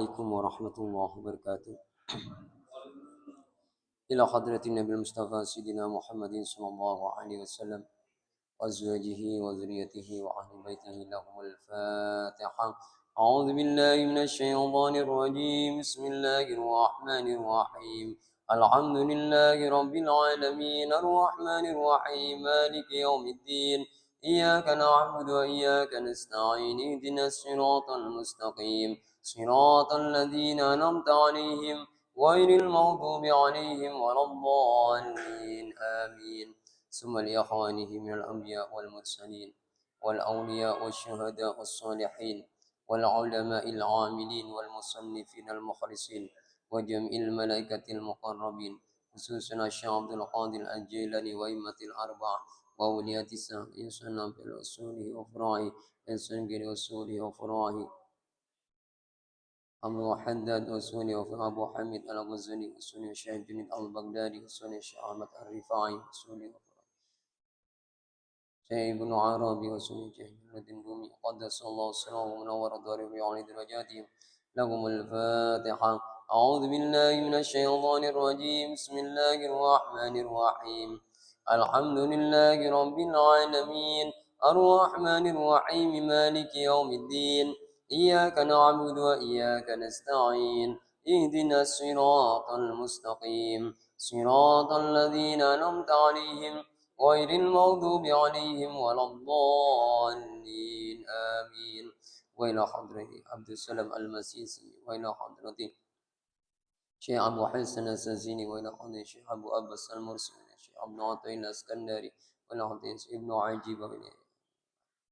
عليكم ورحمة الله وبركاته. إلى حضرة النبي المصطفى سيدنا محمد صلى الله عليه وسلم وأزواجه وذريته وأهل بيته لهم الفاتحة. أعوذ بالله من الشيطان الرجيم. بسم الله الرحمن الرحيم. الحمد لله رب العالمين الرحمن الرحيم مالك يوم الدين. إياك نعبد وإياك نستعين. اهدنا الصراط المستقيم صراط الذين أنعمت عليهم غير المغضوب عليهم ولا الضالين آمين. ثم لإخوانه من الأنبياء والمرسلين والأولياء والشهداء والصالحين والعلماء العاملين والمصنفين المخلصين وجميع الملائكة المقربين خصوصا الشيخ عبد القادر الجيلاني وأئمة الأربعة وأولياء السنة في الأصول وفروعه في أصول وفروعه أبو حداد أصولي أبو حميد الغزالي أصولي الشيخ جنيد البغدادي أصولي الشيخ أحمد الرفاعي أصولي شيخ ابن عربي وأصولي الشيخ الدين الرومي قدس الله سره ونور داره وعلي درجاتهم لهم الفاتحة. أعوذ بالله من الشيطان الرجيم. بسم الله الرحمن الرحيم. الحمد لله رب العالمين الرحمن الرحيم مالك يوم الدين. إياك نعبد وإياك نستعين. اهدنا الصراط المستقيم صراط الذين أنعمت عليهم غير المغضوب عليهم ولا الضالين آمين. وإلى حضرة عبد السلام المسيسي وإلى حضرة شيخ أبو حسن السنسيني وإلى حضرة شيخ أبو أبس المرسي شيخ عبد العطية الأسكندري وإلى حضرة ابن عجيب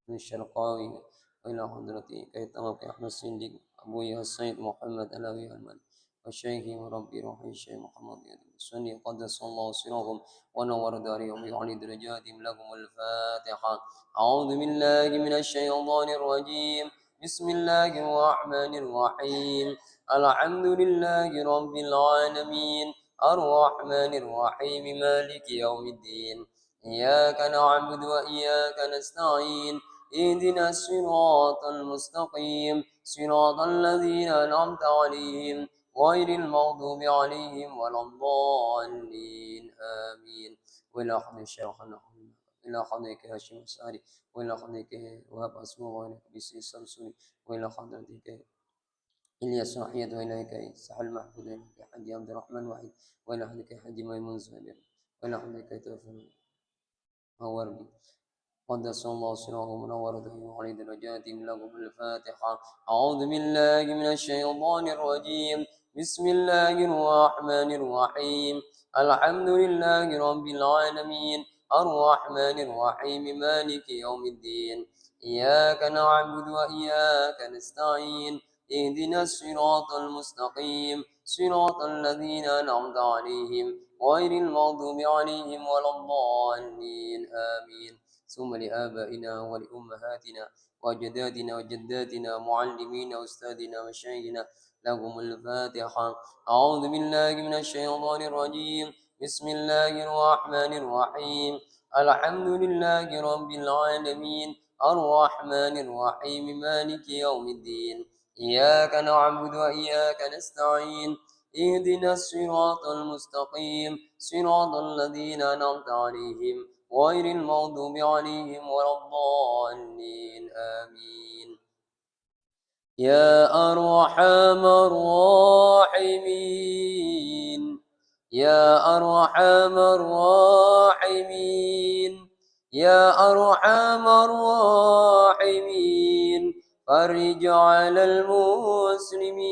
من الشرقاوي وإلى حضرة كيتمك أحمد الصنديق أبوي السيد محمد الأوي المن والشيخ وربي روحي الشيخ محمد السني قدس الله سرهم ونور دارهم ويعلي درجاتهم لهم الفاتحة. أعوذ بالله من الشيطان الرجيم. بسم الله الرحمن الرحيم. الحمد لله رب العالمين الرحمن الرحيم مالك يوم الدين. إياك نعبد وإياك نستعين. اهدنا الصراط المستقيم صراط الذين أنعمت عليهم غير المغضوب عليهم ولا الضالين آمين. وإلى حضرة شيخنا إلى حضرتك هاشم الساري وإلى حضرتك وهب أسماء وإلى بسي السمسوني وإلى حضرتك إلياس وحيد وإليك سحل محفوظ وإلى حدي عبد الرحمن وحيد وإلى حضرتك حدي ميمون زهير وإلى حضرتك توفيق ووردي قدس الله سره منور وعلي درجاتهم لهم الفاتحة. أعوذ بالله من الشيطان الرجيم. بسم الله الرحمن الرحيم. الحمد لله رب العالمين الرحمن الرحيم مالك يوم الدين. إياك نعبد وإياك نستعين. اهدنا الصراط المستقيم صراط الذين أنعمت عليهم غير المغضوب عليهم ولا الضالين آمين. ثم لآبائنا ولأمهاتنا وأجدادنا وجداتنا معلمين وأستاذنا وشيخنا لهم الفاتحة. أعوذ بالله من الشيطان الرجيم. بسم الله الرحمن الرحيم. الحمد لله رب العالمين الرحمن الرحيم مالك يوم الدين. إياك نعبد وإياك نستعين. اهدنا الصراط المستقيم صراط الذين أنعمت عليهم غير المغضوب عليهم ولا الضالين آمين. يا أرحم الراحمين يا أرحم الراحمين يا أرحم الراحمين فرج على المسلمين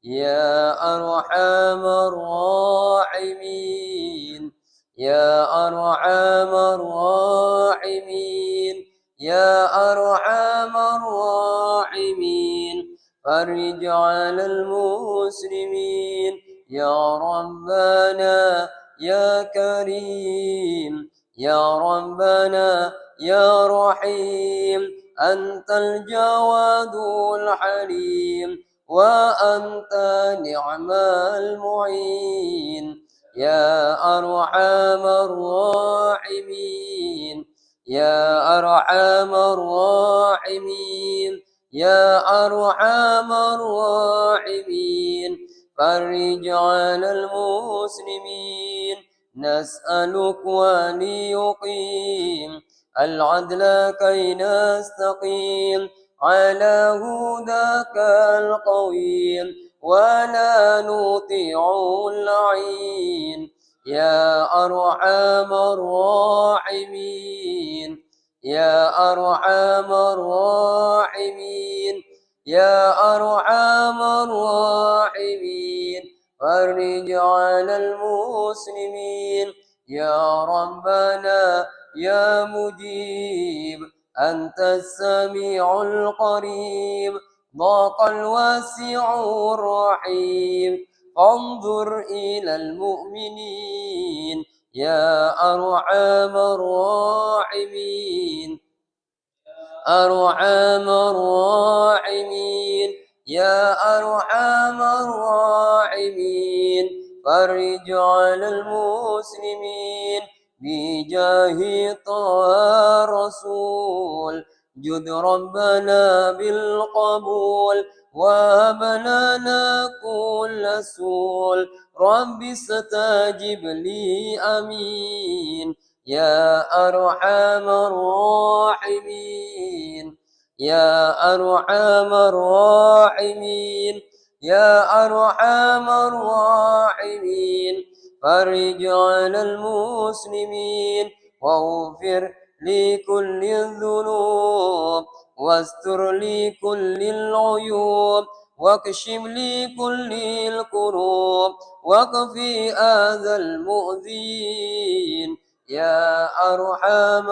يا أرحم الراحمين يا أرحم الراحمين يا أرحم الراحمين فرج على المسلمين يا ربنا يا كريم يا ربنا يا رحيم أنت الجواد الحليم وأنت نعم المعين يا أرحم الراحمين يا أرحم الراحمين يا أرحم الراحمين فرج على المسلمين نسألك وليقيم العدل كي نستقيم على هداك القويم ولا نطيع اللعين يا أرحم الراحمين يا أرحم الراحمين يا أرحم الراحمين فرج على المسلمين يا ربنا يا مجيب أنت السميع القريب ضاق الواسع الرحيم فانظر إلى المؤمنين يا أرحم الراحمين أرحم الراحمين يا أرحم الراحمين فرج على المسلمين بجاه طه الرسول جد ربنا بالقبول وهب لنا كل سول رب استجب لي أمين يا أرحم الراحمين يا أرحم الراحمين يا أرحم الراحمين فرج على المسلمين واغفر لكل الذنوب واستر لكل العيوب واكشف لكل الكروب واكفي أذى المؤذين يا أرحم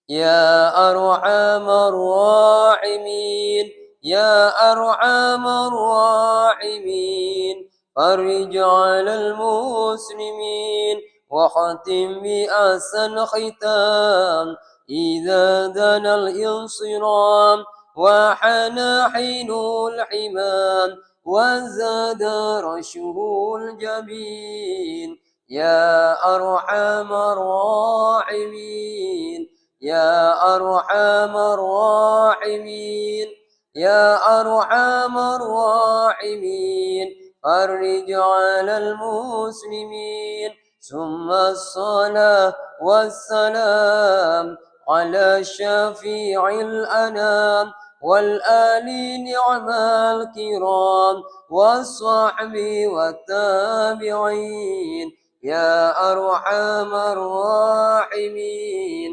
يا أرحم الراحمين يا أرحم الراحمين فرج على المسلمين وختم بأحسن ختام إذا دنا الانصرام وحان حين الحمام وزاد رشه الجبين يا أرحم الراحمين يا أرحم الراحمين يا أرحم الراحمين فرج على المسلمين ثم الصلاة والسلام على شفيع الأنام والآل نعم الكرام والصحب والتابعين يا أرحم الراحمين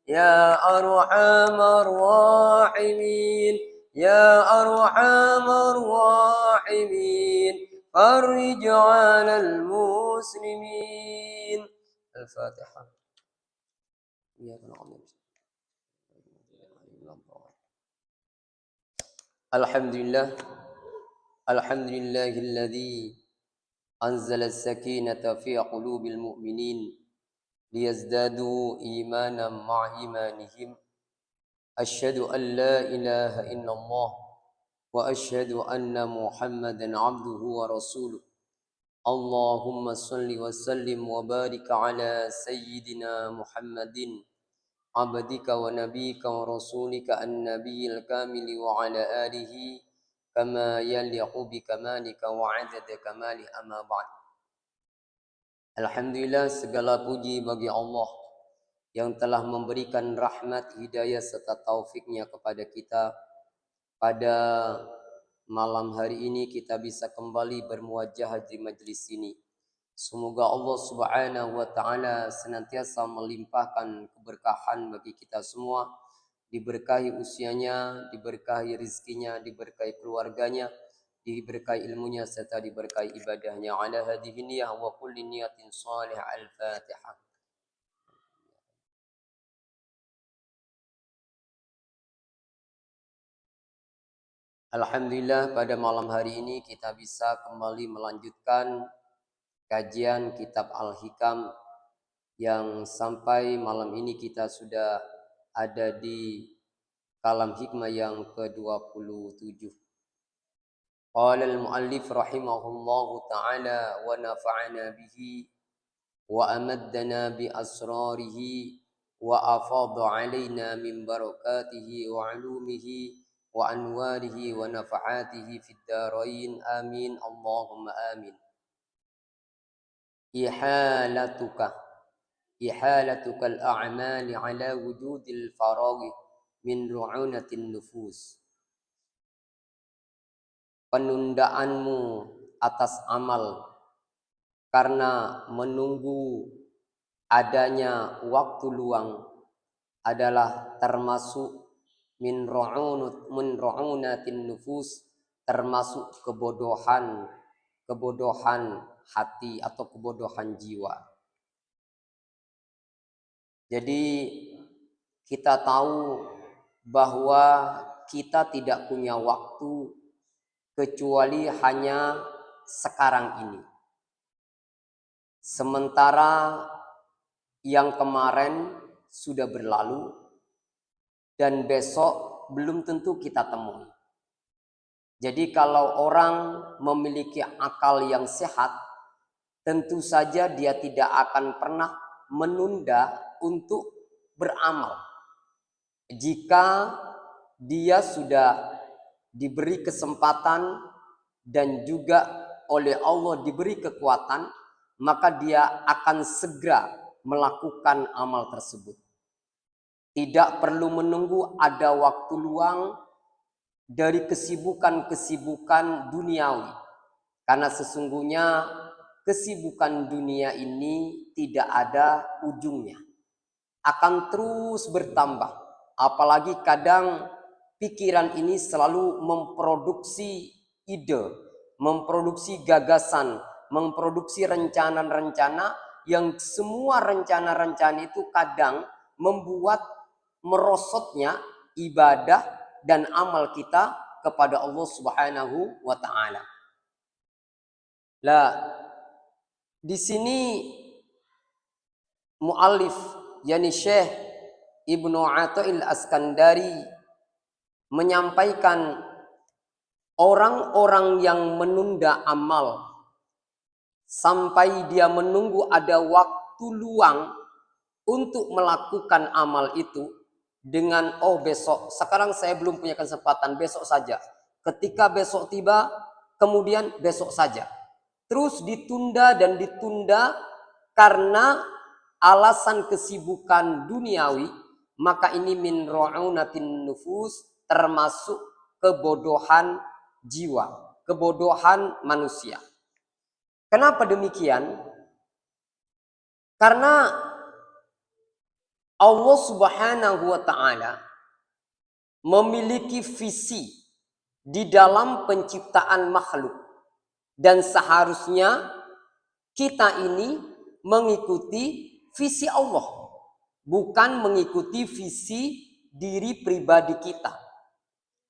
يا أرحم الراحمين يا أرحم الراحمين فرج على المسلمين الفاتحة. الحمد لله الحمد لله الذي أنزل السكينة في قلوب المؤمنين ليزدادوا إيمانا مع إيمانهم أشهد أن لا إله إلا الله وأشهد أن محمدا عبده ورسوله اللهم صل وسلم وبارك على سيدنا محمد عبدك ونبيك ورسولك النبي الكامل وعلى آله كما يليق بكمالك وعدد كمال أما بعد. Alhamdulillah, segala puji bagi Allah yang telah memberikan rahmat, hidayah serta taufiknya kepada kita. Pada malam hari ini kita bisa kembali bermuajah di majlis ini. Semoga Allah Subhanahu wa taala senantiasa melimpahkan keberkahan bagi kita semua, diberkahi usianya, diberkahi rizkinya, diberkahi keluarganya, diberkahi ilmunya serta diberkahi ibadahnya. Ala hadhihi niyah wa kulli niyatin salih. Al-Fatihah. Alhamdulillah, pada malam hari ini kita bisa kembali melanjutkan kajian kitab Al-Hikam yang sampai malam ini kita sudah ada di kalam hikmah yang ke-27. Qala al-muallif rahimahullahu ta'ala wa nafa'ana bihi wa amaddana bi asrarihi وأفاض علينا من بركاته وعلومه وأنواره ونفعاته في الدارين آمين اللهم آمين. إحالتك الأعمال على وجود الفراغ من رعونة النفوس. Penundaanmu atas amal karena menunggu adanya waktu luang adalah termasuk min ru'unatin nufus, termasuk kebodohan hati atau kebodohan jiwa. Jadi kita tahu bahwa kita tidak punya waktu kecuali hanya sekarang ini. Sementara yang kemarin sudah berlalu dan besok belum tentu kita temui. Jadi kalau orang memiliki akal yang sehat, tentu saja dia tidak akan pernah menunda untuk beramal. Jika dia sudah diberi kesempatan dan juga oleh Allah diberi kekuatan, maka dia akan segera melakukan amal tersebut. Tidak perlu menunggu ada waktu luang dari kesibukan-kesibukan duniawi. Karena sesungguhnya kesibukan dunia ini tidak ada ujungnya. Akan terus bertambah. Apalagi kadang pikiran ini selalu memproduksi ide, memproduksi gagasan, memproduksi rencana-rencana yang semua rencana-rencana itu kadang membuat merosotnya ibadah dan amal kita kepada Allah Subhanahu wa taala. Lah, di sini muallif yakni Syekh Ibnu Athail Askandari menyampaikan orang-orang yang menunda amal sampai dia menunggu ada waktu luang untuk melakukan amal itu dengan besok, sekarang saya belum punya kesempatan, besok saja. Ketika besok tiba, kemudian besok saja. Terus ditunda dan ditunda karena alasan kesibukan duniawi, maka ini min ru'unatin nufus, termasuk kebodohan jiwa, kebodohan manusia. Kenapa demikian? Karena Allah Subhanahu wa taala memiliki visi di dalam penciptaan makhluk, dan seharusnya kita ini mengikuti visi Allah, bukan mengikuti visi diri pribadi kita.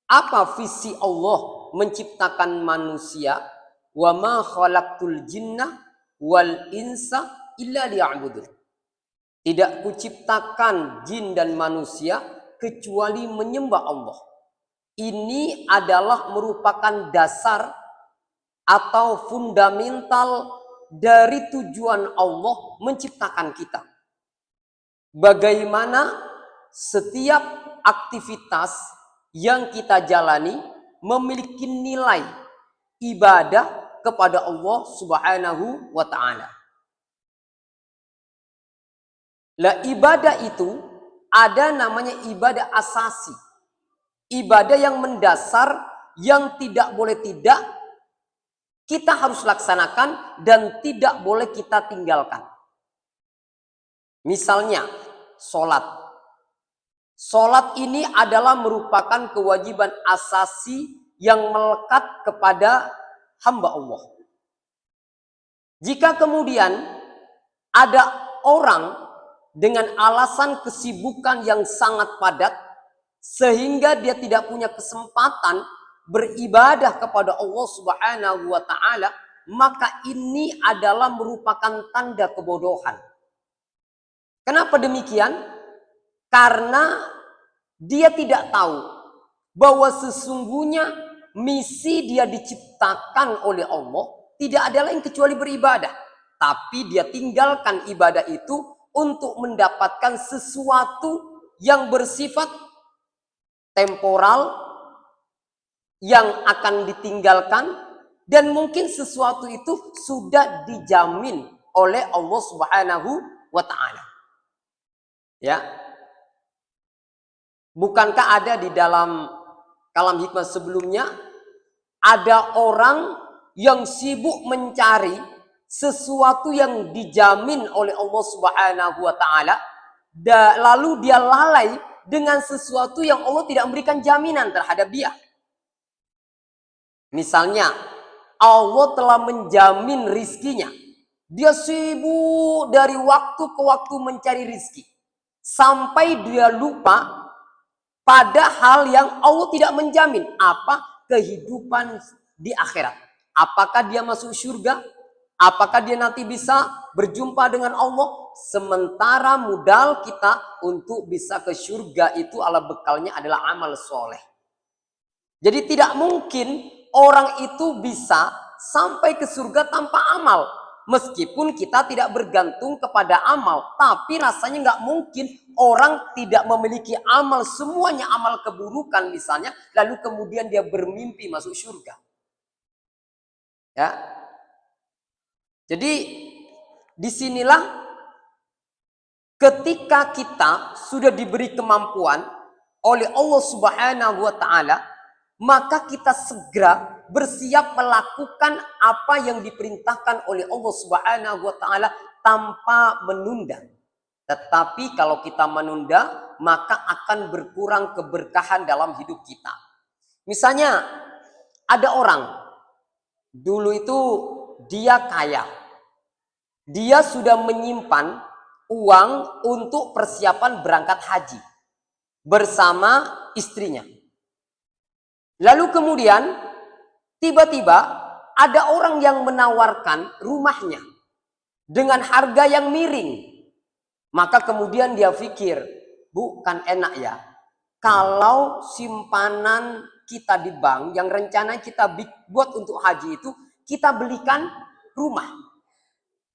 Apa visi Allah menciptakan manusia? Wa ma khalaqtul jinna wal insa illa liya'budun. Tidak kuciptakan jin dan manusia kecuali menyembah Allah. Ini adalah merupakan dasar atau fundamental dari tujuan Allah menciptakan kita. Bagaimana setiap aktivitas yang kita jalani memiliki nilai ibadah kepada Allah Subhanahu wa taala. Lah, ibadah itu ada namanya ibadah asasi. Ibadah yang mendasar, yang tidak boleh tidak kita harus laksanakan dan tidak boleh kita tinggalkan. Misalnya sholat. Sholat ini adalah merupakan kewajiban asasi yang melekat kepada hamba Allah. Jika kemudian ada orang dengan alasan kesibukan yang sangat padat sehingga dia tidak punya kesempatan beribadah kepada Allah Subhanahu wa taala, maka ini adalah merupakan tanda kebodohan. Kenapa demikian? Karena dia tidak tahu bahwa sesungguhnya misi dia diciptakan oleh Allah tidak ada lain kecuali beribadah. Tapi dia tinggalkan ibadah itu untuk mendapatkan sesuatu yang bersifat temporal, yang akan ditinggalkan, dan mungkin sesuatu itu sudah dijamin oleh Allah Subhanahu wa Ta'ala. Ya, bukankah ada di dalam kalam hikmah sebelumnya, ada orang yang sibuk mencari sesuatu yang dijamin oleh Allah Subhanahu wa Ta'ala, lalu dia lalai dengan sesuatu yang Allah tidak memberikan jaminan terhadap dia. Misalnya, Allah telah menjamin rizkinya. Dia sibuk dari waktu ke waktu mencari rizki. Sampai dia lupa pada hal yang Allah tidak menjamin. Apa? Kehidupan di akhirat. Apakah dia masuk surga? Apakah dia nanti bisa berjumpa dengan Allah? Sementara modal kita untuk bisa ke surga itu ala bekalnya adalah amal soleh. Jadi tidak mungkin orang itu bisa sampai ke surga tanpa amal. Meskipun kita tidak bergantung kepada amal. Tapi rasanya nggak mungkin orang tidak memiliki amal. Semuanya amal keburukan misalnya. Lalu kemudian dia bermimpi masuk surga. Ya. Jadi disinilah ketika kita sudah diberi kemampuan oleh Allah Subhanahu wa Ta'ala, maka kita segera bersiap melakukan apa yang diperintahkan oleh Allah Subhanahu wa Ta'ala tanpa menunda. Tetapi kalau kita menunda, maka akan berkurang keberkahan dalam hidup kita. Misalnya ada orang dulu itu dia kaya, dia sudah menyimpan uang untuk persiapan berangkat haji bersama istrinya. Lalu kemudian tiba-tiba ada orang yang menawarkan rumahnya dengan harga yang miring. Maka kemudian dia pikir, bukan enak ya kalau simpanan kita di bank yang rencana kita buat untuk haji itu kita belikan rumah.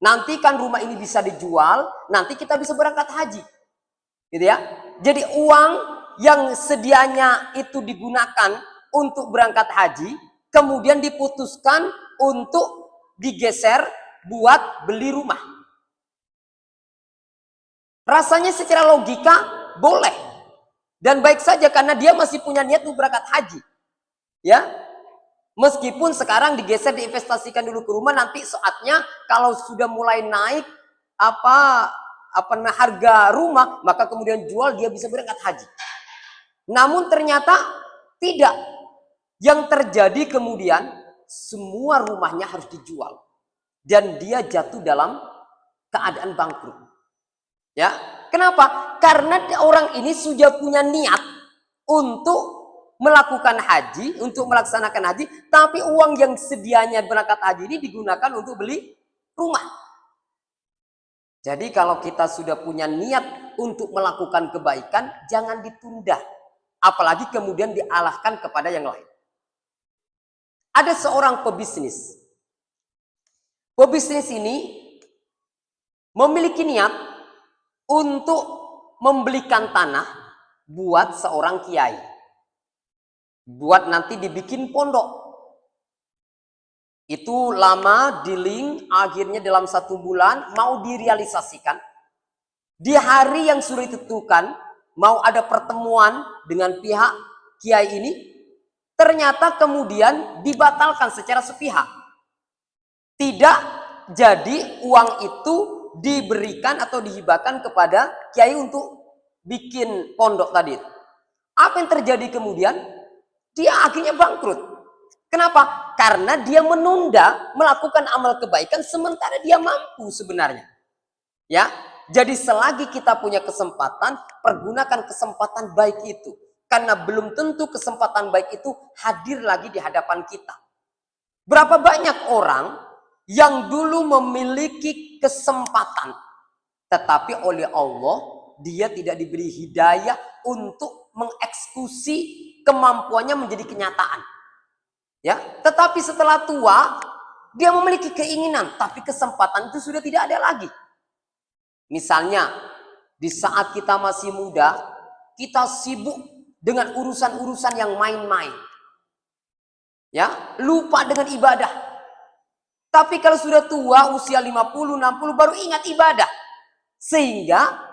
Nanti kan rumah ini bisa dijual, nanti kita bisa berangkat haji. Gitu ya. Jadi uang yang sedianya itu digunakan untuk berangkat haji, kemudian diputuskan untuk digeser buat beli rumah. Rasanya secara logika boleh dan baik saja karena dia masih punya niat untuk berangkat haji. Ya. Meskipun sekarang digeser diinvestasikan dulu ke rumah, nanti saatnya kalau sudah mulai naik harga rumah, maka kemudian jual, dia bisa berangkat haji. Namun ternyata tidak. Yang terjadi kemudian semua rumahnya harus dijual dan dia jatuh dalam keadaan bangkrut. Ya, kenapa? Karena orang ini sudah punya niat untuk melakukan haji, untuk melaksanakan haji, tapi uang yang sedianya berangkat haji ini digunakan untuk beli rumah. Jadi kalau kita sudah punya niat untuk melakukan kebaikan, jangan ditunda. Apalagi kemudian dialahkan kepada yang lain. Ada seorang pebisnis. Pebisnis ini memiliki niat untuk membelikan tanah buat seorang kiai. Buat nanti dibikin pondok. Itu lama, dealing, akhirnya dalam 1 bulan mau direalisasikan. Di hari yang sudah ditentukan, mau ada pertemuan dengan pihak kiai ini, ternyata kemudian dibatalkan secara sepihak. Tidak jadi uang itu diberikan atau dihibahkan kepada kiai untuk bikin pondok tadi. Apa yang terjadi kemudian? Dia akhirnya bangkrut. Kenapa? Karena dia menunda melakukan amal kebaikan sementara dia mampu sebenarnya. Ya, jadi selagi kita punya kesempatan, pergunakan kesempatan baik itu. Karena belum tentu kesempatan baik itu hadir lagi di hadapan kita. Berapa banyak orang yang dulu memiliki kesempatan, tetapi oleh Allah dia tidak diberi hidayah untuk mengeksekusi kemampuannya menjadi kenyataan. Ya, tetapi setelah tua dia memiliki keinginan, tapi kesempatan itu sudah tidak ada lagi. Misalnya, di saat kita masih muda, kita sibuk dengan urusan-urusan yang main-main. Ya, lupa dengan ibadah. Tapi kalau sudah tua, usia 50, 60 baru ingat ibadah. Sehingga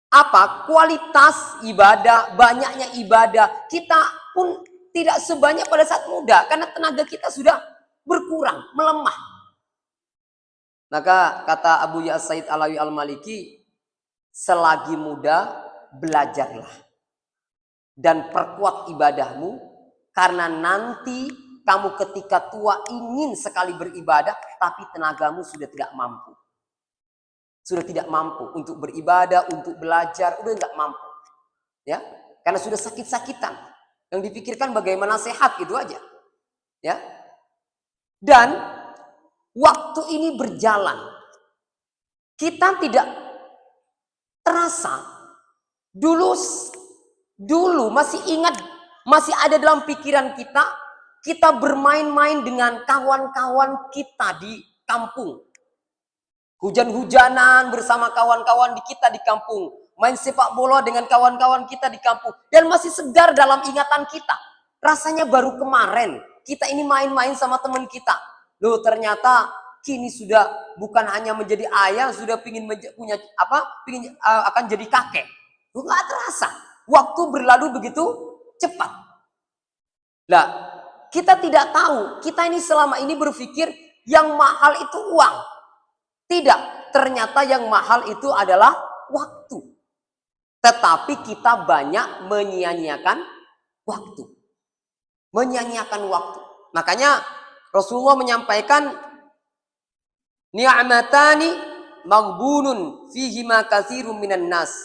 apa? Kualitas ibadah, banyaknya ibadah kita pun tidak sebanyak pada saat muda karena tenaga kita sudah berkurang, melemah. Maka kata Abu Ya Said Alawi Al-Maliki, selagi muda belajarlah dan perkuat ibadahmu, karena nanti kamu ketika tua ingin sekali beribadah, tapi tenagamu sudah tidak mampu. Sudah tidak mampu untuk beribadah, untuk belajar, udah nggak mampu. Ya, karena sudah sakit-sakitan. Yang dipikirkan bagaimana sehat, itu aja. Ya. Dan waktu ini berjalan. Kita tidak terasa. Dulu masih ingat, masih ada dalam pikiran kita, kita bermain-main dengan kawan-kawan kita di kampung. Hujan-hujanan bersama kawan-kawan kita di kampung. Main sepak bola dengan kawan-kawan kita di kampung. Dan masih segar dalam ingatan kita. Rasanya baru kemarin kita ini main-main sama teman kita. Loh, ternyata kini sudah bukan hanya menjadi ayah, sudah akan jadi kakek. Loh, nggak terasa. Waktu berlalu begitu cepat. Nah, kita tidak tahu. Kita ini selama ini berpikir yang mahal itu uang. Tidak, ternyata yang mahal itu adalah waktu. Tetapi kita banyak menyia-nyiakan waktu. Menyia-nyiakan waktu. Makanya Rasulullah menyampaikan, ni'matani maghbunun fihima katsirun minan nas.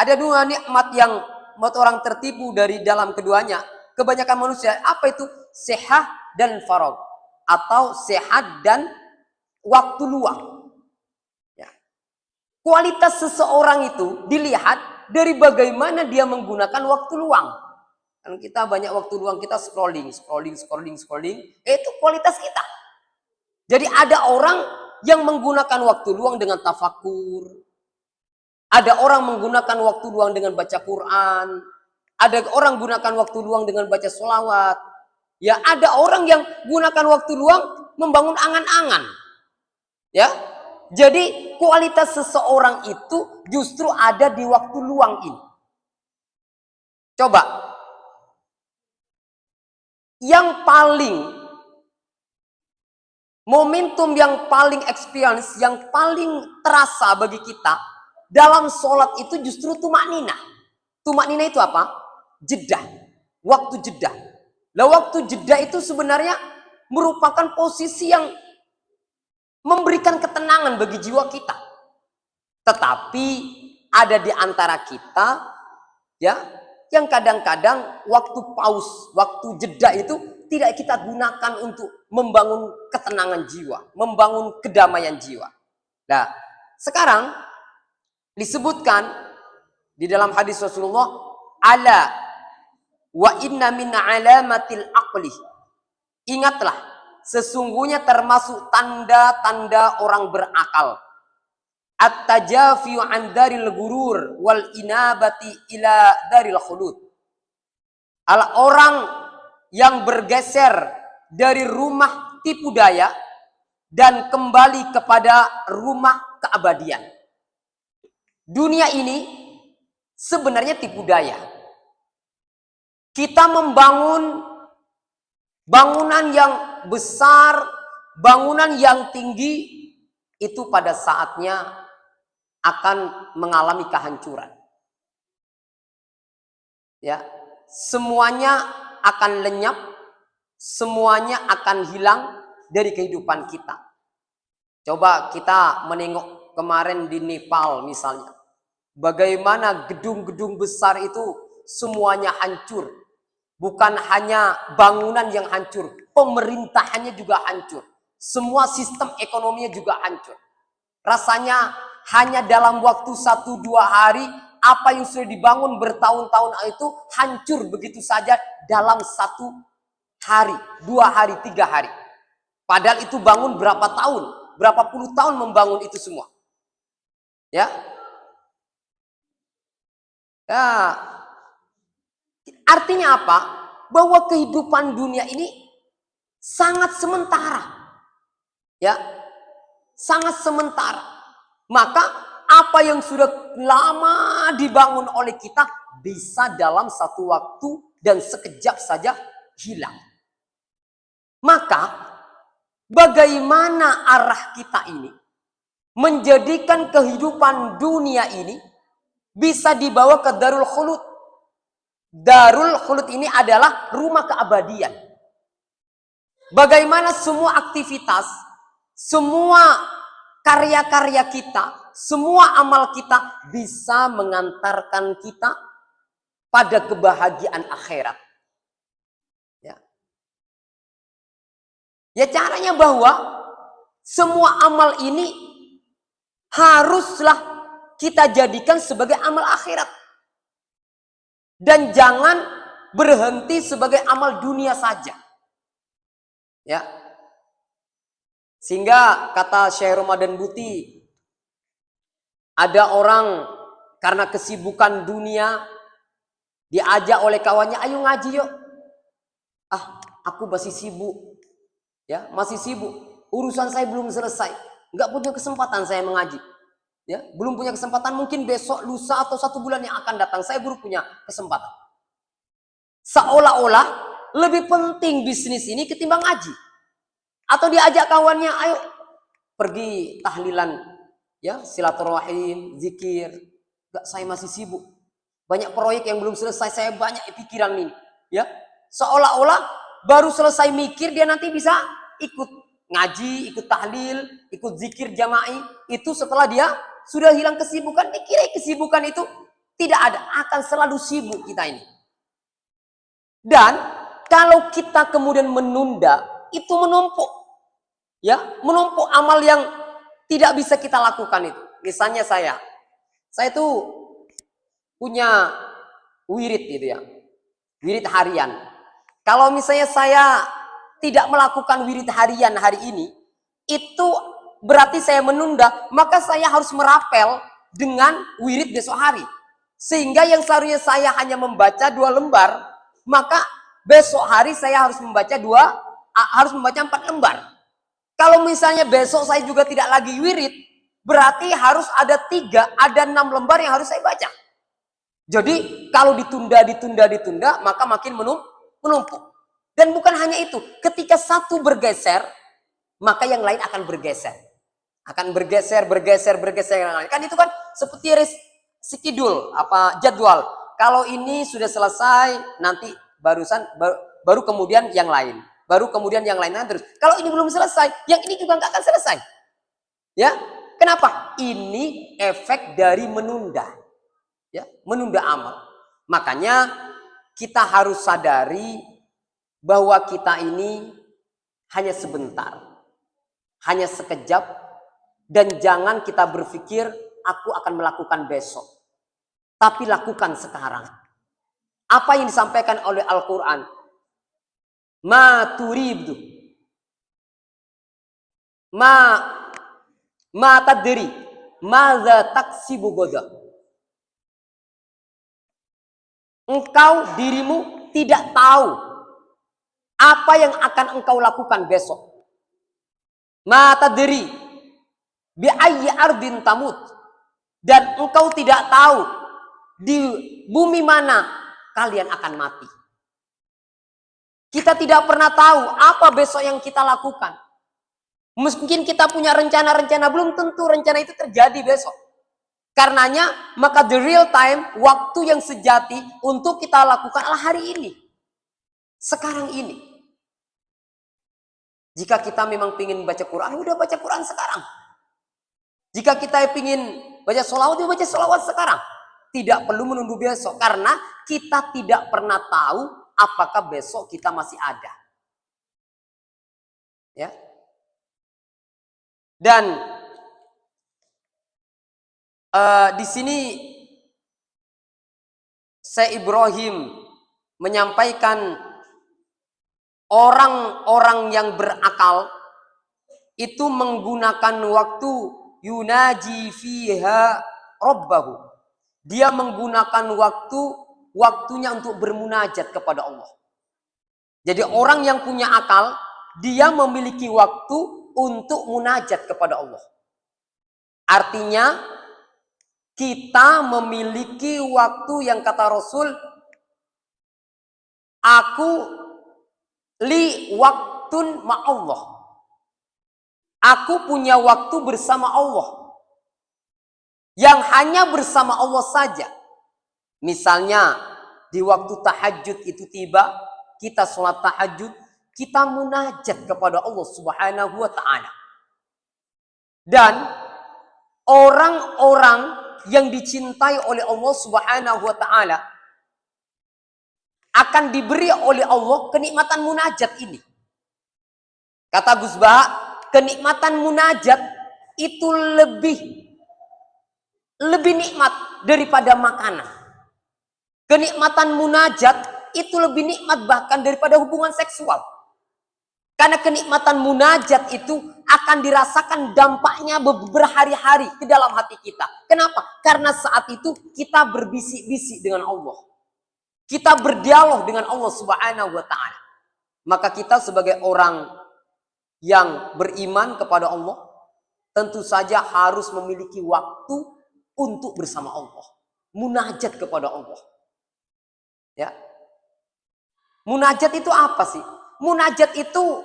Ada dua nikmat yang membuat orang tertipu dari dalam keduanya. Kebanyakan manusia, apa itu? Sehat dan faragh. Atau sehat dan waktu luang. Kualitas seseorang itu dilihat dari bagaimana dia menggunakan waktu luang. Kan kita banyak waktu luang, kita scrolling. Itu kualitas kita. Jadi ada orang yang menggunakan waktu luang dengan tafakur. Ada orang menggunakan waktu luang dengan baca Quran. Ada orang gunakan waktu luang dengan baca sholawat. Ya, ada orang yang gunakan waktu luang membangun angan-angan. Ya. Jadi kualitas seseorang itu justru ada di waktu luang ini. Coba. Yang paling, momentum yang paling experience, yang paling terasa bagi kita, dalam sholat itu justru tumakninah. Tumakninah itu apa? Jeda. Waktu jeda. Nah, waktu jeda itu sebenarnya merupakan posisi yang memberikan ketenangan bagi jiwa kita. Tetapi ada di antara kita ya yang kadang-kadang waktu pause, waktu jeda itu tidak kita gunakan untuk membangun ketenangan jiwa, membangun kedamaian jiwa. Nah, sekarang disebutkan di dalam hadis Rasulullah, ala wa inna min alamatil aqli. Ingatlah, sesungguhnya termasuk tanda-tanda orang berakal. At-tajafiu an daril gurur wal inabati ila daril khulud. Orang yang bergeser dari rumah tipu daya dan kembali kepada rumah keabadian. Dunia ini sebenarnya tipu daya. Kita membangun bangunan yang besar, bangunan yang tinggi, itu pada saatnya akan mengalami kehancuran. Ya, semuanya akan lenyap, semuanya akan hilang dari kehidupan kita. Coba kita menengok kemarin di Nepal misalnya. Bagaimana gedung-gedung besar itu semuanya hancur. Bukan hanya bangunan yang hancur, pemerintahannya juga hancur. Semua sistem ekonominya juga hancur. Rasanya hanya dalam waktu 1-2 hari, apa yang sudah dibangun bertahun-tahun itu hancur begitu saja dalam 1 hari, 2 hari, 3 hari. Padahal itu bangun berapa tahun, berapa puluh tahun membangun itu semua. Ya. Ya. Artinya apa? Bahwa kehidupan dunia ini sangat sementara. Ya. Sangat sementara. Maka apa yang sudah lama dibangun oleh kita bisa dalam satu waktu dan sekejap saja hilang. Maka bagaimana arah kita ini menjadikan kehidupan dunia ini bisa dibawa ke Darul Khulud. Darul Khulud ini adalah rumah keabadian. Bagaimana semua aktivitas, semua karya-karya kita, semua amal kita bisa mengantarkan kita pada kebahagiaan akhirat. Ya caranya bahwa semua amal ini haruslah kita jadikan sebagai amal akhirat. Dan jangan berhenti sebagai amal dunia saja. Ya. Sehingga kata Syekh Ramadan Buti, ada orang karena kesibukan dunia diajak oleh kawannya, ayo ngaji yuk. Ah, aku masih sibuk. Ya, masih sibuk. Urusan saya belum selesai. Nggak punya kesempatan saya mengaji. Ya, belum punya kesempatan, mungkin besok, lusa atau 1 bulan yang akan datang saya baru punya kesempatan. Seolah-olah lebih penting bisnis ini ketimbang ngaji. Atau diajak kawannya, ayo pergi tahlilan, ya, silaturahim, zikir. Nggak, saya masih sibuk. Banyak proyek yang belum selesai, saya banyak pikiran ini. Ya, seolah-olah baru selesai mikir dia nanti bisa ikut ngaji, ikut tahlil, ikut zikir jama'i. Itu setelah dia sudah hilang kesibukan. Dikira kesibukan itu tidak ada, akan selalu sibuk kita ini. Dan kalau kita kemudian menunda, itu menumpuk. Ya, menumpuk amal yang tidak bisa kita lakukan itu. Misalnya saya itu punya wirid gitu ya. Wirid harian. Kalau misalnya saya tidak melakukan wirid harian hari ini, itu berarti saya menunda, maka saya harus merapel dengan wirid besok hari. Sehingga yang seharusnya saya hanya membaca 2 lembar, maka besok hari saya harus membaca 4 lembar. Kalau misalnya besok saya juga tidak lagi wirid, berarti harus ada 6 lembar yang harus saya baca. Jadi kalau ditunda, maka makin menumpuk. Dan bukan hanya itu, ketika satu bergeser, maka yang lain akan bergeser. Akan bergeser. Kan itu kan seperti skidul, jadwal. Kalau ini sudah selesai, nanti baru kemudian yang lain. Baru kemudian yang lain terus. Kalau ini belum selesai, yang ini juga nggak akan selesai. Ya, kenapa? Ini efek dari menunda. Ya, menunda amal. Makanya kita harus sadari bahwa kita ini hanya sebentar, hanya sekejap, dan jangan kita berpikir aku akan melakukan besok, tapi lakukan sekarang. Apa yang disampaikan oleh Al-Quran? Ma turidu, ma tadri, maza taksibu goda. Engkau dirimu tidak tahu apa yang akan engkau lakukan besok. Ma tadri bi ayyi ardin tamut. Dan engkau tidak tahu di bumi mana kalian akan mati. Kita tidak pernah tahu apa besok yang kita lakukan. Mungkin kita punya rencana-rencana, belum tentu rencana itu terjadi besok. Karenanya, maka the real time, waktu yang sejati untuk kita lakukan adalah hari ini. Sekarang ini. Jika kita memang ingin baca Quran, udah baca Quran sekarang. Jika kita ingin baca sholawat, udah baca sholawat sekarang. Tidak perlu menunggu besok. Karena kita tidak pernah tahu apakah besok kita masih ada. Ya. Dan di sini Syekh Ibrahim menyampaikan orang-orang yang berakal itu menggunakan waktu yunaji fiha rabbahu. Dia menggunakan waktunya untuk bermunajat kepada Allah. Jadi orang yang punya akal, dia memiliki waktu untuk munajat kepada Allah. Artinya kita memiliki waktu yang kata Rasul, aku li waktun ma'allah. Aku punya waktu bersama Allah. Yang hanya bersama Allah saja. Misalnya di waktu tahajud itu tiba, kita sholat tahajud, kita munajat kepada Allah Subhanahu wa ta'ala. Dan orang-orang yang dicintai oleh Allah Subhanahu wa ta'ala akan diberi oleh Allah kenikmatan munajat ini. Kata Gus Bah, kenikmatan munajat itu lebih nikmat daripada makanan. Kenikmatan munajat itu lebih nikmat bahkan daripada hubungan seksual. Karena kenikmatan munajat itu akan dirasakan dampaknya berhari-hari ke dalam hati kita. Kenapa? Karena saat itu kita berbisik-bisik dengan Allah. Kita berdialog dengan Allah Subhanahu wa ta'ala. Maka kita sebagai orang yang beriman kepada Allah, tentu saja harus memiliki waktu untuk bersama Allah. Munajat kepada Allah. Ya. Munajat itu apa sih? Munajat itu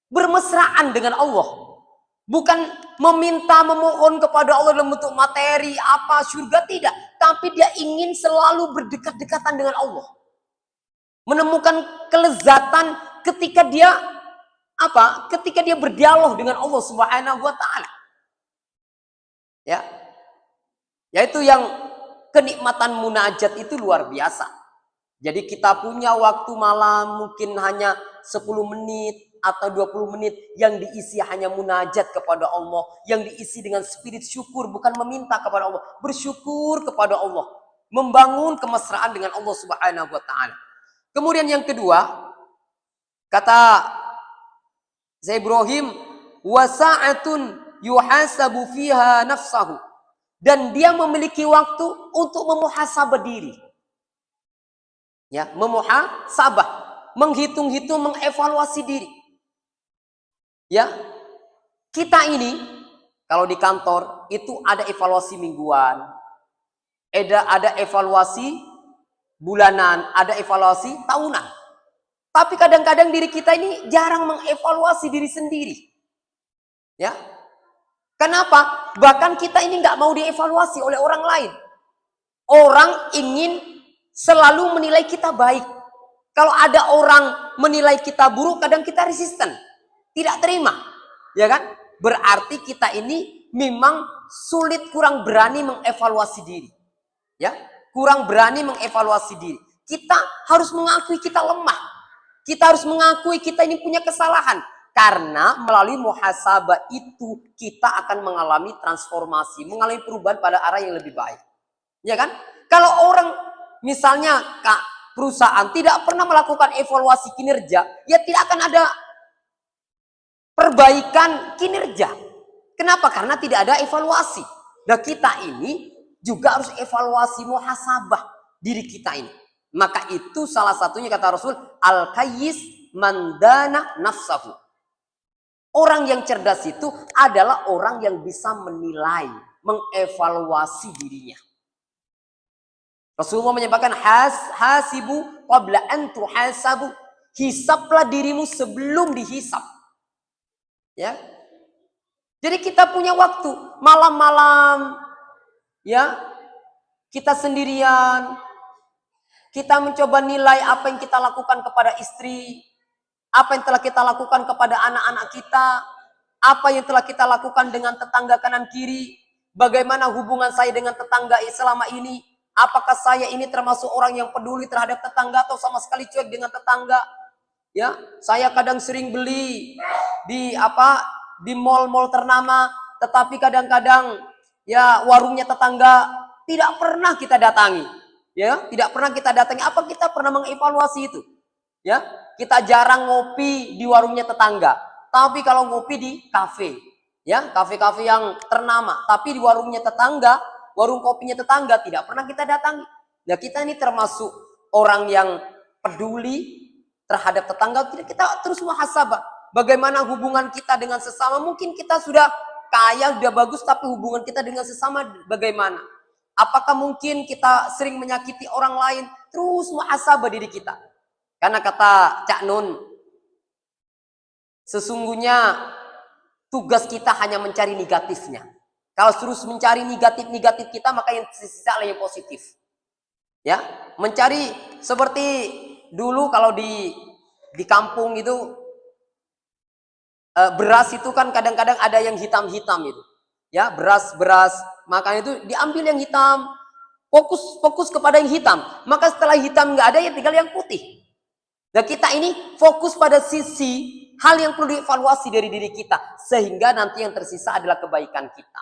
bermesraan dengan Allah. Bukan meminta, memohon kepada Allah dalam bentuk materi, apa, surga, tidak. Tapi dia ingin selalu berdekat-dekatan dengan Allah. Menemukan kelezatan ketika dia ketika dia berdialog dengan Allah Subhanahu wa ta'ala. Ya. Yaitu yang kenikmatan munajat itu luar biasa. Jadi kita punya waktu malam mungkin hanya 10 menit atau 20 menit yang diisi hanya munajat kepada Allah, yang diisi dengan spirit syukur, bukan meminta kepada Allah, bersyukur kepada Allah, membangun kemesraan dengan Allah Subhanahu wa ta'ala. Kemudian yang kedua, kata Zaid Ibrahim, wasa'atun yuhasabu fiha nafsahu, dan dia memiliki waktu untuk memuhasabah diri. Ya, memuhasabah, menghitung-hitung, mengevaluasi diri. Ya, kita ini kalau di kantor itu ada evaluasi mingguan, ada evaluasi bulanan, ada evaluasi tahunan. Tapi kadang-kadang diri kita ini jarang mengevaluasi diri sendiri. Ya, kenapa? Bahkan kita ini nggak mau dievaluasi oleh orang lain. Orang ingin selalu menilai kita baik. Kalau ada orang menilai kita buruk, kadang kita resisten, tidak terima, ya kan? Berarti kita ini memang sulit, kurang berani mengevaluasi diri, ya, kurang berani mengevaluasi diri. Kita harus mengakui kita lemah, kita harus mengakui kita ini punya kesalahan, karena melalui muhasabah itu kita akan mengalami transformasi, mengalami perubahan pada arah yang lebih baik, ya kan? Kalau orang misalnya perusahaan tidak pernah melakukan evaluasi kinerja, ya tidak akan ada perbaikan kinerja. Kenapa? Karena tidak ada evaluasi. Dan kita ini juga harus evaluasi, muhasabah diri kita ini. Maka itu salah satunya kata Rasul, al-kayyis mandana nafsahu. Orang yang cerdas itu adalah orang yang bisa menilai, mengevaluasi dirinya. Rasulullah menyebutkan hasibu qabla an tuhasabu. Hisaplah dirimu sebelum dihisap. Ya. Jadi kita punya waktu malam-malam, ya. Kita sendirian. Kita mencoba nilai apa yang kita lakukan kepada istri, apa yang telah kita lakukan kepada anak-anak kita, apa yang telah kita lakukan dengan tetangga kanan kiri, bagaimana hubungan saya dengan tetangga selama ini. Apakah saya ini termasuk orang yang peduli terhadap tetangga atau sama sekali cuek dengan tetangga? Ya, saya kadang sering beli di mall-mall ternama, tetapi kadang-kadang ya warungnya tetangga tidak pernah kita datangi. Ya, tidak pernah kita datangi. Apa kita pernah mengevaluasi itu? Ya, kita jarang ngopi di warungnya tetangga. Tapi kalau ngopi di kafe, Ya, kafe-kafe yang ternama, tapi di warungnya tetangga, warung kopinya tetangga tidak pernah kita datangi. Nah, kita ini termasuk orang yang peduli terhadap tetangga. Kita terus muhasabah. Bagaimana hubungan kita dengan sesama? Mungkin kita sudah kaya, sudah bagus, tapi hubungan kita dengan sesama bagaimana? Apakah mungkin kita sering menyakiti orang lain? Terus muhasabah diri kita. Karena kata Cak Nun, sesungguhnya tugas kita hanya mencari negatifnya. Kalau terus mencari negatif kita, maka yang tersisa adalah yang positif. Ya, mencari seperti dulu kalau di kampung itu beras itu kan kadang-kadang ada yang hitam-hitam itu. Ya, beras, makanya itu diambil yang hitam, fokus kepada yang hitam. Maka setelah hitam nggak ada, ya tinggal yang putih. Nah, kita ini fokus pada sisi hal yang perlu dievaluasi dari diri kita, sehingga nanti yang tersisa adalah kebaikan kita.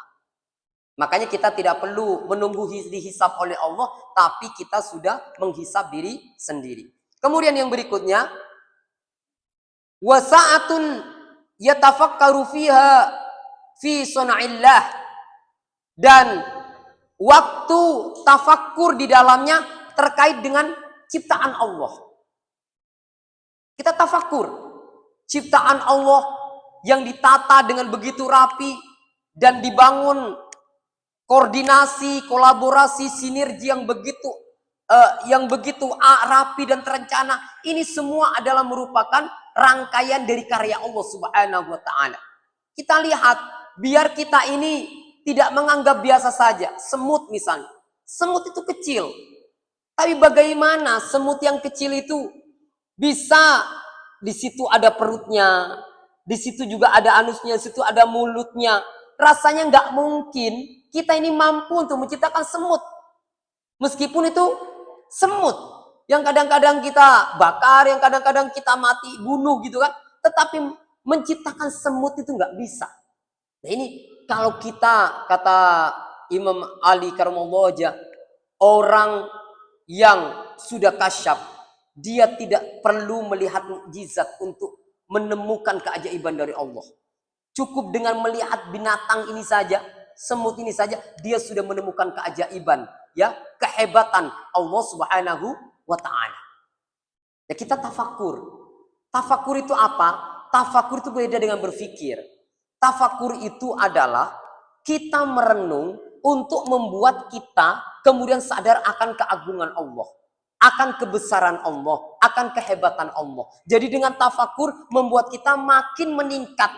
Makanya kita tidak perlu menunggu dihisab oleh Allah, tapi kita sudah menghisab diri sendiri. Kemudian yang berikutnya, wasa'atun yatafakkaru fiha fi sun'illah, dan waktu tafakkur di dalamnya terkait dengan ciptaan Allah. Kita tafakkur ciptaan Allah yang ditata dengan begitu rapi dan dibangun koordinasi, kolaborasi, sinergi yang begitu rapi dan terencana. Ini semua adalah merupakan rangkaian dari karya Allah Subhanahu wa taala. Kita lihat, biar kita ini tidak menganggap biasa saja. Semut misalnya. Semut itu kecil. Tapi bagaimana semut yang kecil itu bisa, di situ ada perutnya, di situ juga ada anusnya, di situ ada mulutnya. Rasanya nggak mungkin kita ini mampu untuk menciptakan semut. Meskipun itu semut yang kadang-kadang kita bakar, yang kadang-kadang kita mati, bunuh gitu kan. Tetapi menciptakan semut itu nggak bisa. Nah ini kalau kita, kata Imam Ali Karamallahu wajhah, orang yang sudah kasyaf, dia tidak perlu melihat mukjizat untuk menemukan keajaiban dari Allah. Cukup dengan melihat binatang ini saja, semut ini saja, dia sudah menemukan keajaiban, ya, kehebatan Allah Subhanahu wa taala. Ya, kita tafakur. Tafakur itu apa? Tafakur itu beda dengan berpikir. Tafakur itu adalah kita merenung untuk membuat kita kemudian sadar akan keagungan Allah, akan kebesaran Allah, akan kehebatan Allah. Jadi dengan tafakur membuat kita makin meningkat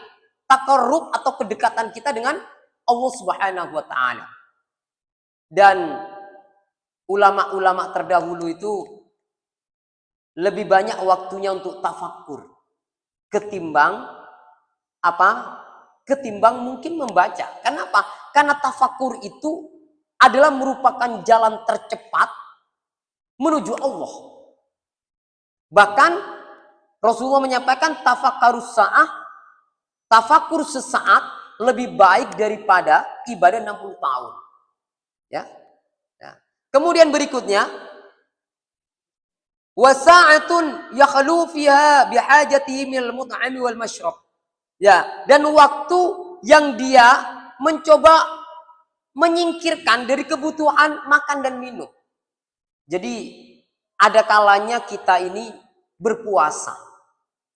takarrub atau kedekatan kita dengan Allah Subhanahu wa taala. Dan ulama-ulama terdahulu itu lebih banyak waktunya untuk tafakur ketimbang apa? Ketimbang mungkin membaca. Kenapa? Karena tafakur itu adalah merupakan jalan tercepat menuju Allah. Bahkan Rasulullah menyampaikan tafakkarus sa'ah, tafakur sesaat lebih baik daripada ibadah 60 tahun. Ya. Ya. Kemudian berikutnya, wasa'atun yakhlu fiha bihajatihi minal mut'ami wal masyrab. Ya, dan waktu yang dia mencoba menyingkirkan dari kebutuhan makan dan minum. Jadi ada kalanya kita ini berpuasa,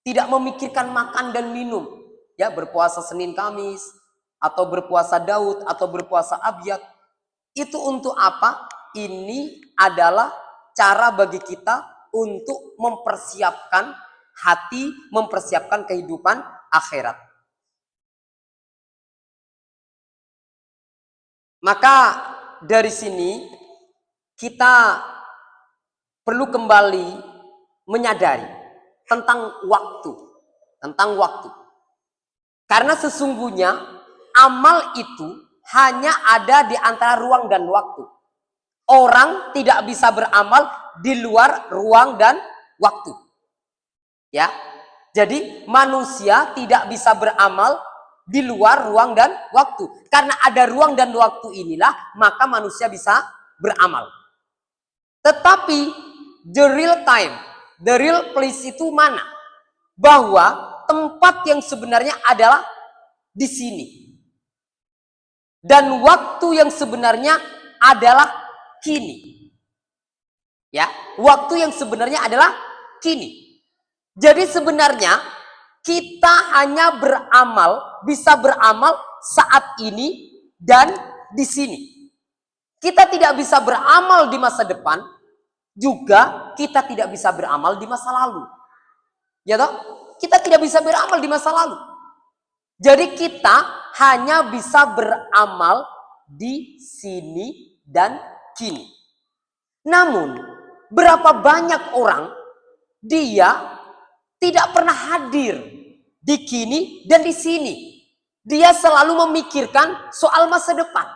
tidak memikirkan makan dan minum. Ya, berpuasa Senin Kamis, atau berpuasa Daud, atau berpuasa Abyad. Itu untuk apa? Ini adalah cara bagi kita untuk mempersiapkan hati, mempersiapkan kehidupan akhirat. Maka dari sini kita perlu kembali menyadari tentang waktu. Karena sesungguhnya amal itu hanya ada di antara ruang dan waktu. Orang tidak bisa beramal di luar ruang dan waktu. Ya. Jadi manusia tidak bisa beramal di luar ruang dan waktu. Karena ada ruang dan waktu inilah maka manusia bisa beramal. Tetapi the real time, the real place itu mana? Bahwa tempat yang sebenarnya adalah di sini. Dan waktu yang sebenarnya adalah kini. Ya, waktu yang sebenarnya adalah kini. Jadi sebenarnya kita hanya bisa beramal saat ini dan di sini. Kita tidak bisa beramal di masa depan, juga kita tidak bisa beramal di masa lalu. Ya toh? Kita tidak bisa beramal di masa lalu. Jadi kita hanya bisa beramal di sini dan kini. Namun, berapa banyak orang dia tidak pernah hadir di kini dan di sini. Dia selalu memikirkan soal masa depan,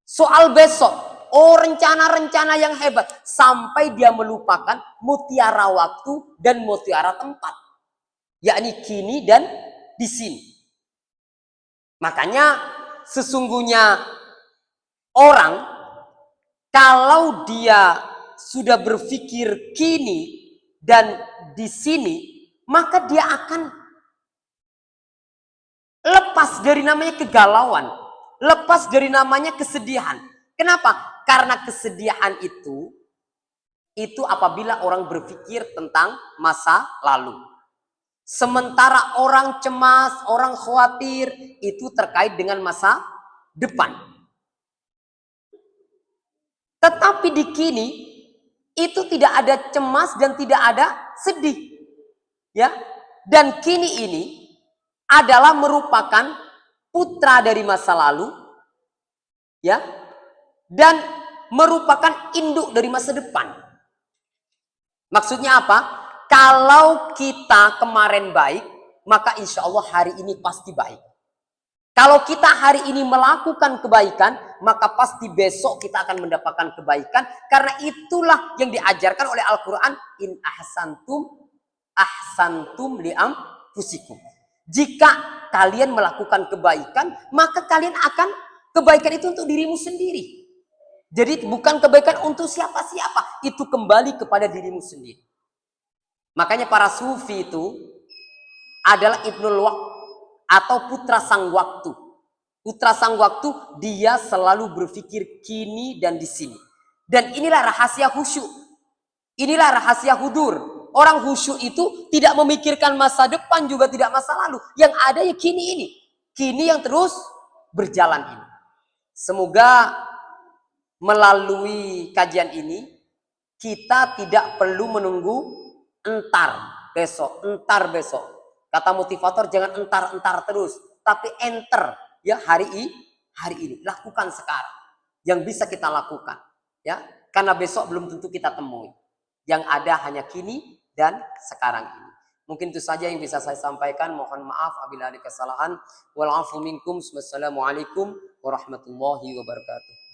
soal besok, rencana-rencana yang hebat, sampai dia melupakan mutiara waktu dan mutiara tempat, yakni kini dan di sini. Makanya sesungguhnya orang kalau dia sudah berpikir kini dan di sini, maka dia akan lepas dari namanya kegalauan, lepas dari namanya kesedihan. Kenapa? Karena kesedihan itu apabila orang berpikir tentang masa lalu. Sementara orang cemas, orang khawatir, itu terkait dengan masa depan. Tetapi di kini, itu tidak ada cemas dan tidak ada sedih. Ya, dan kini ini adalah merupakan putra dari masa lalu, ya, dan merupakan induk dari masa depan. Maksudnya apa? Kalau kita kemarin baik, maka insya Allah hari ini pasti baik. Kalau kita hari ini melakukan kebaikan, maka pasti besok kita akan mendapatkan kebaikan. Karena itulah yang diajarkan oleh Al-Quran. In ahsantum li'anfusikum. Jika kalian melakukan kebaikan, maka kalian akan kebaikan itu untuk dirimu sendiri. Jadi bukan kebaikan untuk siapa-siapa. Itu kembali kepada dirimu sendiri. Makanya para sufi itu adalah Ibnul Waqt atau putra sang waktu. Putra sang waktu, dia selalu berpikir kini dan di sini. Dan inilah rahasia khusyuk. Inilah rahasia hudur. Orang khusyuk itu tidak memikirkan masa depan juga tidak masa lalu. Yang ada ya kini ini. Kini yang terus berjalan ini. Semoga melalui kajian ini kita tidak perlu menunggu entar besok. Kata motivator, jangan entar terus, tapi enter ya hari ini. Lakukan sekarang yang bisa kita lakukan, ya. Karena besok belum tentu kita temui. Yang ada hanya kini dan sekarang ini. Mungkin itu saja yang bisa saya sampaikan. Mohon maaf apabila ada kesalahan. Wal afu minkum. Wassalamualaikum warahmatullahi wabarakatuh.